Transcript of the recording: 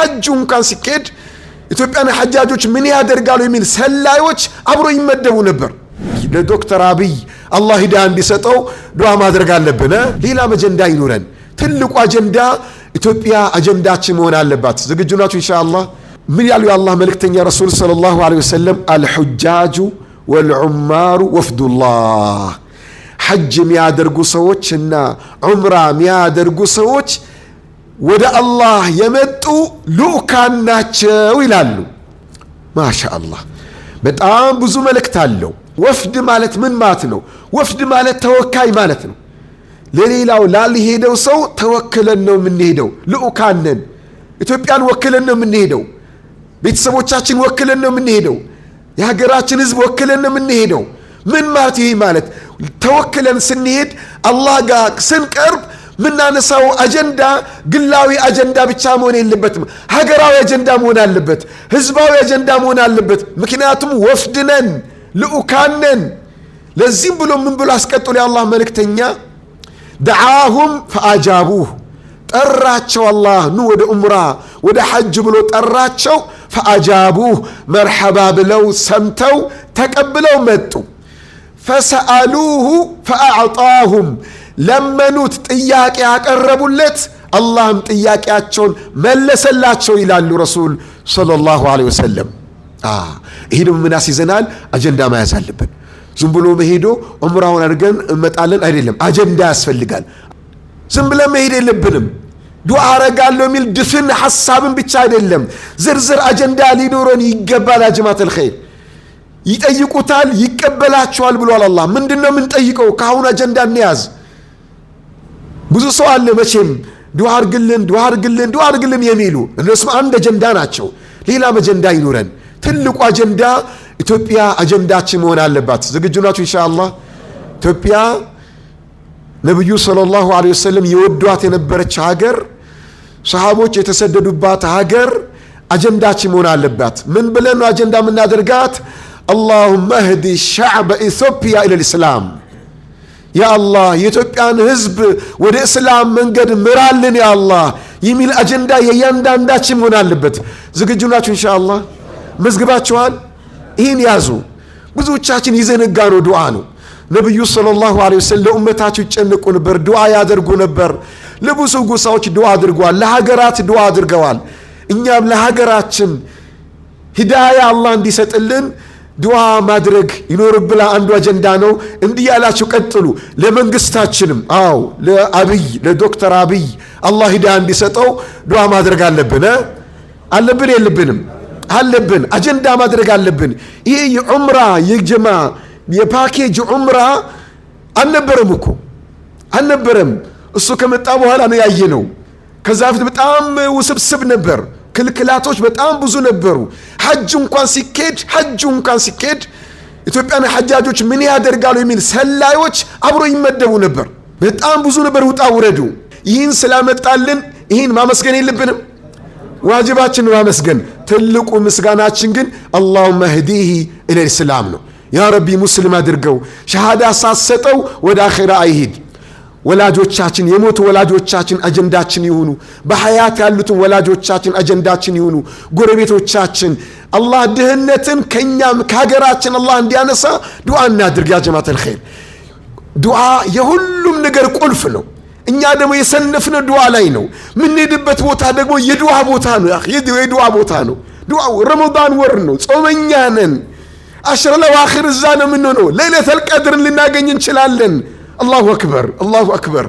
ሐጁን ካን ሲኬድ ኢትዮጵያን ሐጃጆች ምን ያደርጋሉ የሚል ሰላዮች አብሮ ይመደቡ ነበር። ለዶክተር አብይ አላህ ሂዳያ እንዲሰጠው ዱዓ ማድረግ አለብን። ሌላ አጀንዳ ይኑረን። ትልቁ አጀንዳ ኢትዮጵያ አጀንዳችን መሆን አለባት። ዝግጁ ናችሁ? ኢንሻአላህ ምን ያሉ የአላህ መልእክተኛ ረሱል ሰለላሁ ዐለይሂ ወሰለም አልሑጃጁ ወልዑማሩ ወፍዱላህ፣ ሐጅ የሚያደርጉ ሰዎችና ዑምራ የሚያደርጉ ሰዎች ወደ አላህ የመጡ ልኡካን ናቸው ይላሉ። ማሻአላህ በጣም ብዙ መልእክት አለው። ወፍድ ማለት ምን ማለት ነው? ወፍድ ማለት ተወካይ ማለት ነው። ለሌላው ላልሄደው ሰው ተወክለን ነው የምንሄደው። ልኡካን ነን። ኢትዮጵያን ወክለን ነው የምንሄደው። ቤተሰቦቻችን ወክለን ነው የምንሄደው። የሀገራችን ህዝብ ወክለን ነው የምንሄደው። ምን ማለት ይሄ ማለት ተወክለን ስንሄድ አላህ ጋር ስንቀርብ ምናነሳው አጀንዳ ግላዊ አጀንዳ ብቻ መሆን የለበትም። ሀገራዊ አጀንዳ መሆን አለበት። ህዝባዊ አጀንዳ መሆን አለበት። ምክንያቱም ወፍድ ነን፣ ልኡካን ነን። ለዚህም ብሎ ምን ብሎ አስቀጥሎ የአላህ መልእክተኛ ደዓሁም ፈአጃቡህ፣ ጠራቸው። አላህ ኑ ወደ ዑምራ ወደ ሐጅ ብሎ ጠራቸው። ፈአጃቡህ መርሐባ ብለው ሰምተው ተቀብለው መጡ። ፈሰአሉሁ ፈአዕጣሁም፣ ለመኑት፣ ጥያቄ ያቀረቡለት፣ አላህም ጥያቄያቸውን መለሰላቸው ይላሉ ረሱል ሰለላሁ ዐለይሂ ወሰለም። ይሄ ደግሞ ምን ያስይዘናል? አጀንዳ መያዝ አለብን። ዝም ብሎ መሄዶ ዑምራውን አድርገን እንመጣለን አይደለም። አጀንዳ ያስፈልጋል። ዝም ብለን መሄድ የለብንም። ዱዓ አረጋለሁ የሚል ድፍን ሐሳብን ብቻ አይደለም፣ ዝርዝር አጀንዳ ሊኖረን ይገባል። አጅማተል ኸይር ይጠይቁታል፣ ይቀበላቸዋል ብሏል አላህ። ምንድነው የምንጠይቀው? ከአሁን አጀንዳ እንያዝ። ብዙ ሰው አለ መቼም ዱዓ አርግልን ዱዓ አርግልን ዱዓ አርግልን የሚሉ እነሱም አንድ አጀንዳ ናቸው። ሌላም አጀንዳ ይኖረን። ትልቁ አጀንዳ ኢትዮጵያ አጀንዳችን መሆን አለባት። ዝግጁ ናችሁ? ኢንሻአላህ ኢትዮጵያ ነብዩ ሰለላሁ ዐለይሂ ወሰለም የወዷት የነበረች ሀገር፣ ሰሃቦች የተሰደዱባት ሀገር አጀንዳችን መሆን አለባት። ምን ብለን ነው አጀንዳ የምናደርጋት? اللهم اهدي الشعب ኢትዮጵያ الى الاسلام። ያ አላህ የኢትዮጵያን ህዝብ ወደ እስላም መንገድ ምራልን ያ አላህ የሚል አጀንዳ የእያንዳንዳችን መሆን አለበት። ዝግጁ ናችሁ? ኢንሻአላህ መዝግባችኋል? ይህን ያዙ። ብዙዎቻችን ይዘነጋ ነው ዱዓ ነው። ነብዩ ሰለላሁ ዐለይሂ ወሰለም ለኡመታቸው ይጨነቁ ነበር፣ ዱዓ ያደርጉ ነበር። ለብዙ ጎሳዎች ዱዓ አድርገዋል፣ ለሀገራት ዱዓ አድርገዋል። እኛም ለሀገራችን ሂዳያ አላህ እንዲሰጥልን ዱዓ ማድረግ ይኖርብላ አንዱ አጀንዳ ነው። እንዲህ ያላችሁ ቀጥሉ። ለመንግስታችንም ለአብይ ለዶክተር አብይ አላህ ሂዳያ እንዲሰጠው ዱዓ ማድረግ አለብን። አለብን የለብንም? አለብን። አጀንዳ ማድረግ አለብን። ይሄ የዑምራ የጀማ የፓኬጅ ዑምራ አልነበረም እኮ አልነበረም። እሱ ከመጣ በኋላ ነው ያየነው። ከዛ በፊት በጣም ውስብስብ ነበር። ክልክላቶች በጣም ብዙ ነበሩ። ሐጅ እንኳን ሲኬድ ኢትዮጵያን ሐጃጆች ምን ያደርጋሉ የሚል ሰላዮች አብሮ ይመደቡ ነበር። በጣም ብዙ ነበር ውጣ ውረዱ። ይህን ስላመጣልን ይህን ማመስገን የለብንም? ዋጅባችን ማመስገን። ትልቁ ምስጋናችን ግን አላሁመ ህዲሂ ኢለል ኢስላም ነው። ያ ረቢ ሙስሊም አድርገው፣ ሸሃዳ ሳሰጠው ወደ አኺራ አይሂድ። ወላጆቻችን የሞቱ ወላጆቻችን አጀንዳችን ይሁኑ። በሐያት ያሉትን ወላጆቻችን አጀንዳችን ይሁኑ። ጎረቤቶቻችን አላህ ድህነትን ከኛም ከሀገራችን አላህ እንዲያነሳ ዱዓ እናድርግ። ያ ጀማዓተል ኸይር ዱዓ የሁሉም ነገር ቁልፍ ነው። እኛ ደግሞ የሰነፍነው ዱዓ ላይ ነው። ምንሄድበት ቦታ ደግሞ የዱዓ ቦታ ነው። የዱዓ ቦታ ነው። ዱዓ ረመዳን ወር ነው፣ ጾመኛ ነን። አሽረ ለዋኺር እዛ ነው የምንሆነው። ለይለተል ቀድርን ልናገኝ እንችላለን። አላሁ አክበር፣ አላሁ አክበር።